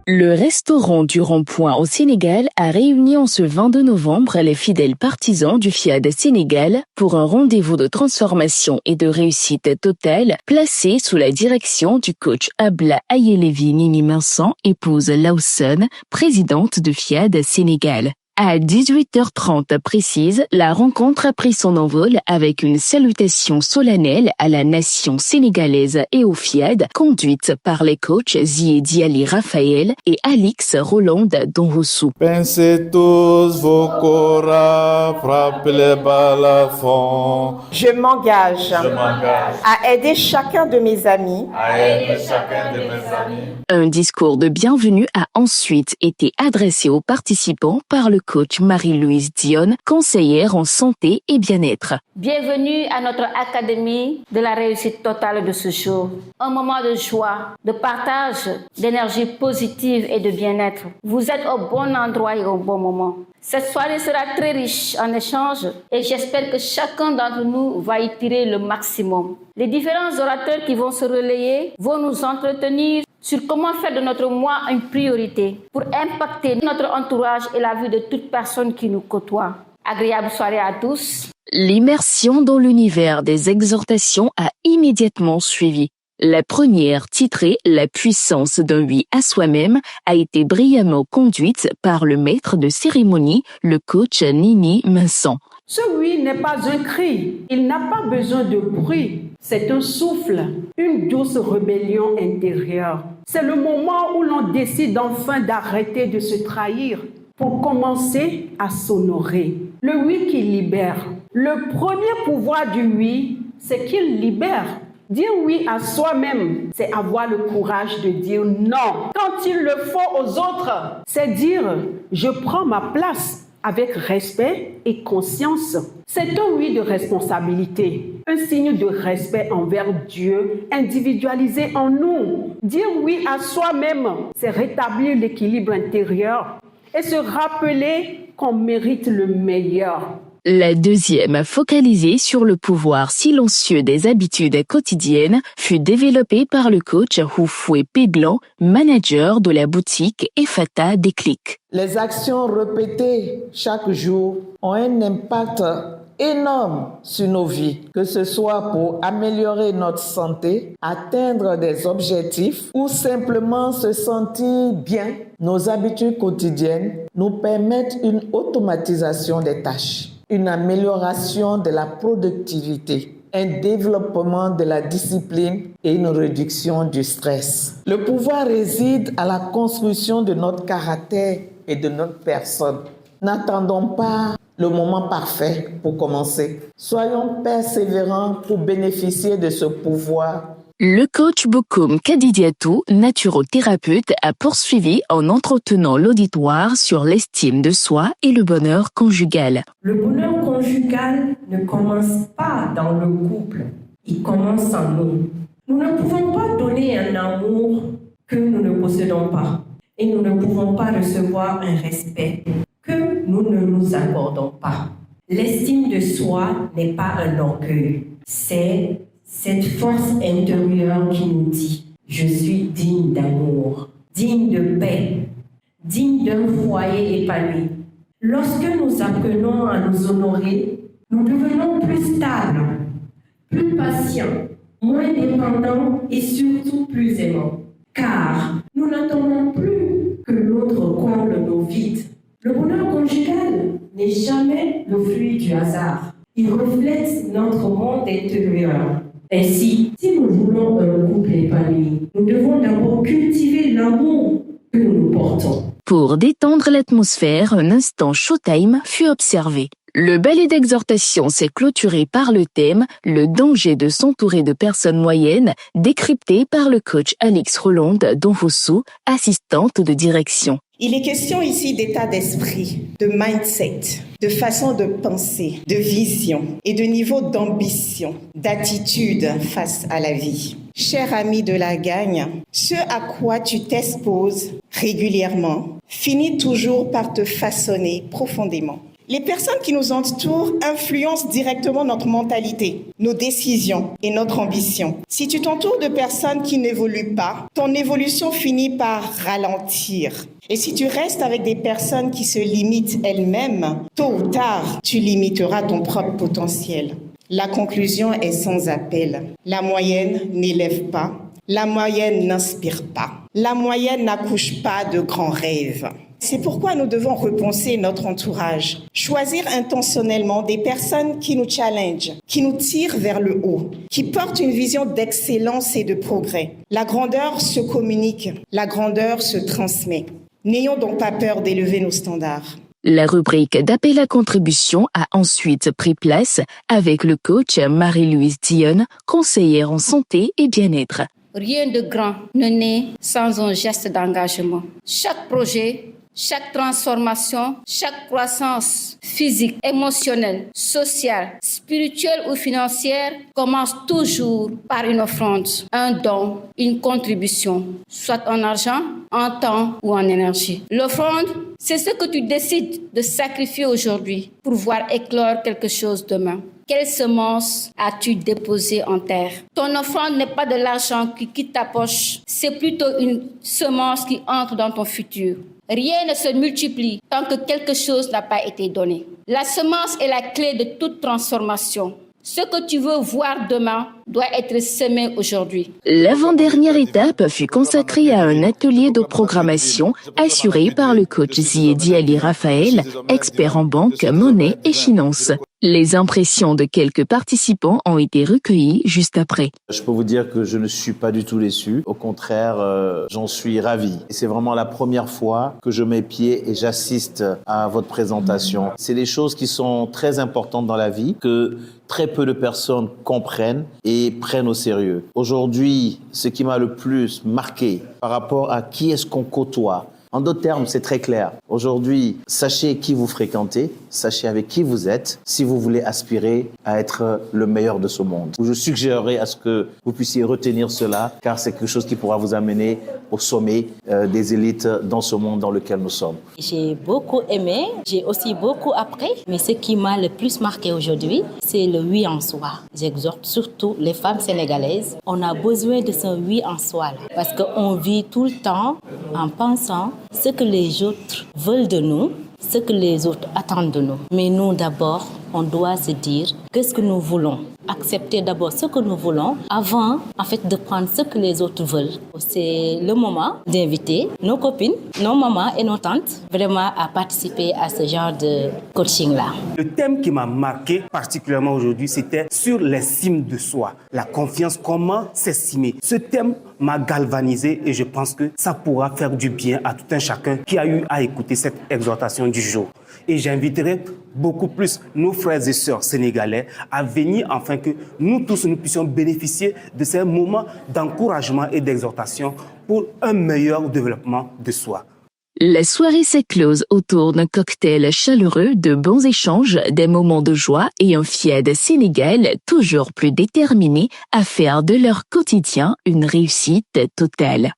Le restaurant du Rond-Point au Sénégal a réuni en ce 22 novembre les fidèles partisans du FIAD Sénégal pour un rendez-vous de transformation et de réussite totale placé sous la direction du coach Abla Ayelevi Nini Minson, épouse Lawson, présidente de FIAD Sénégal. À 18h30 précise, la rencontre a pris son envol avec une salutation solennelle à la nation sénégalaise et au FIAD, conduite par les coachs Ziedi Ali Raphaël et Alix Roland Donrossou. Pincez tous vos koras, frappez les balafons. Je m'engage à aider chacun de mes amis. Un discours de bienvenue a ensuite été adressé aux participants par le coach Marie-Louise Dion, conseillère en santé et bien-être. Bienvenue à notre académie de la réussite totale de ce jour. Un moment de joie, de partage, d'énergie positive et de bien-être. Vous êtes au bon endroit et au bon moment. Cette soirée sera très riche en échanges et j'espère que chacun d'entre nous va y tirer le maximum. Les différents orateurs qui vont se relayer vont nous entretenir sur comment faire de notre moi une priorité pour impacter notre entourage et la vie de toute personne qui nous côtoie. Agréable soirée à tous. L'immersion dans l'univers des exhortations a immédiatement suivi. La première, titrée « La puissance d'un oui à soi-même », a été brillamment conduite par le maître de cérémonie, le coach Nini Minson. Ce oui n'est pas un cri, il n'a pas besoin de bruit, c'est un souffle, une douce rébellion intérieure. C'est le moment où l'on décide enfin d'arrêter de se trahir pour commencer à s'honorer. Le oui qui libère. Le premier pouvoir du oui, c'est qu'il libère. Dire oui à soi-même, c'est avoir le courage de dire non. Quand il le faut aux autres, c'est dire je prends ma place avec respect et conscience. C'est un oui de responsabilité, un signe de respect envers Dieu individualisé en nous. Dire oui à soi-même, c'est rétablir l'équilibre intérieur et se rappeler qu'on mérite le meilleur. La deuxième, focalisée sur le pouvoir silencieux des habitudes quotidiennes, fut développée par le coach Houfoué Péglan, manager de la boutique Efata Déclic. Les actions répétées chaque jour ont un impact énorme sur nos vies, que ce soit pour améliorer notre santé, atteindre des objectifs ou simplement se sentir bien. Nos habitudes quotidiennes nous permettent une automatisation des tâches, une amélioration de la productivité, un développement de la discipline et une réduction du stress. Le pouvoir réside à la construction de notre caractère et de notre personne. N'attendons pas le moment parfait pour commencer. Soyons persévérants pour bénéficier de ce pouvoir. Le coach Bokoum Kadidiatou, naturothérapeute, a poursuivi en entretenant l'auditoire sur l'estime de soi et le bonheur conjugal. Le bonheur conjugal ne commence pas dans le couple, il commence en nous. Nous ne pouvons pas donner un amour que nous ne possédons pas et nous ne pouvons pas recevoir un respect que nous ne nous accordons pas. L'estime de soi n'est pas un orgueil, c'est cette force intérieure qui nous dit « Je suis digne d'amour, digne de paix, digne d'un foyer épanoui ». Lorsque nous apprenons à nous honorer, nous devenons plus stables, plus patients, moins dépendants et surtout plus aimants. Car nous n'attendons plus que l'autre comble nos vides. Le bonheur conjugal n'est jamais le fruit du hasard. Il reflète notre monde intérieur. Ainsi, si nous voulons un couple épanoui, nous devons d'abord cultiver l'amour que nous nous portons. Pour détendre l'atmosphère, un instant showtime fut observé. Le ballet d'exhortation s'est clôturé par le thème « Le danger de s'entourer de personnes moyennes » décrypté par le coach Alix Roland Donrossou, assistante de direction. Il est question ici d'état d'esprit, de mindset, de façon de penser, de vision et de niveau d'ambition, d'attitude face à la vie. Cher ami de la gagne, ce à quoi tu t'exposes régulièrement finit toujours par te façonner profondément. Les personnes qui nous entourent influencent directement notre mentalité, nos décisions et notre ambition. Si tu t'entoures de personnes qui n'évoluent pas, ton évolution finit par ralentir. Et si tu restes avec des personnes qui se limitent elles-mêmes, tôt ou tard, tu limiteras ton propre potentiel. La conclusion est sans appel. La moyenne n'élève pas. La moyenne n'inspire pas. La moyenne n'accouche pas de grands rêves. C'est pourquoi nous devons repenser notre entourage, choisir intentionnellement des personnes qui nous challengent, qui nous tirent vers le haut, qui portent une vision d'excellence et de progrès. La grandeur se communique, la grandeur se transmet. N'ayons donc pas peur d'élever nos standards. La rubrique d'appel à contribution a ensuite pris place avec le coach Marie-Louise Dionne, conseillère en santé et bien-être. Rien de grand ne naît sans un geste d'engagement. Chaque projet, chaque transformation, chaque croissance physique, émotionnelle, sociale, spirituelle ou financière commence toujours par une offrande, un don, une contribution, soit en argent, en temps ou en énergie. L'offrande, c'est ce que tu décides de sacrifier aujourd'hui pour voir éclore quelque chose demain. Quelle semence as-tu déposée en terre? Ton offrande n'est pas de l'argent qui quitte ta poche, c'est plutôt une semence qui entre dans ton futur. Rien ne se multiplie tant que quelque chose n'a pas été donné. La semence est la clé de toute transformation. Ce que tu veux voir demain doit être semé aujourd'hui. L'avant-dernière étape fut consacrée à un atelier de programmation assuré par le coach Ziedi Ali Raphaël, expert en banque, monnaie et finance. Les impressions de quelques participants ont été recueillies juste après. Je peux vous dire que je ne suis pas du tout déçu. Au contraire, j'en suis ravi. C'est vraiment la première fois que je mets pied et j'assiste à votre présentation. C'est des choses qui sont très importantes dans la vie, que très peu de personnes comprennent et prennent au sérieux. Aujourd'hui, ce qui m'a le plus marqué par rapport à qui est-ce qu'on côtoie, en d'autres termes, c'est très clair. Aujourd'hui, sachez qui vous fréquentez, sachez avec qui vous êtes, si vous voulez aspirer à être le meilleur de ce monde. Je suggérerais à ce que vous puissiez retenir cela, car c'est quelque chose qui pourra vous amener au sommet des élites dans ce monde dans lequel nous sommes. J'ai beaucoup aimé, j'ai aussi beaucoup appris, mais ce qui m'a le plus marqué aujourd'hui, c'est le oui en soi. J'exhorte surtout les femmes sénégalaises. On a besoin de ce oui en soi, là, parce qu'on vit tout le temps en pensant ce que les autres veulent de nous, ce que les autres attendent de nous. Mais nous, d'abord, on doit se dire qu'est-ce que nous voulons. Accepter d'abord ce que nous voulons avant, en fait, de prendre ce que les autres veulent. C'est le moment d'inviter nos copines, nos mamans et nos tantes vraiment à participer à ce genre de coaching-là. Le thème qui m'a marqué particulièrement aujourd'hui, c'était sur l'estime de soi. La confiance, comment s'estimer. Ce thème m'a galvanisé et je pense que ça pourra faire du bien à tout un chacun qui a eu à écouter cette exhortation du jour. Et j'inviterai beaucoup plus nos frères et sœurs sénégalais à venir afin que nous tous nous puissions bénéficier de ces moments d'encouragement et d'exhortation pour un meilleur développement de soi. La soirée s'est close autour d'un cocktail chaleureux, de bons échanges, des moments de joie et un FIAD Sénégal toujours plus déterminé à faire de leur quotidien une réussite totale.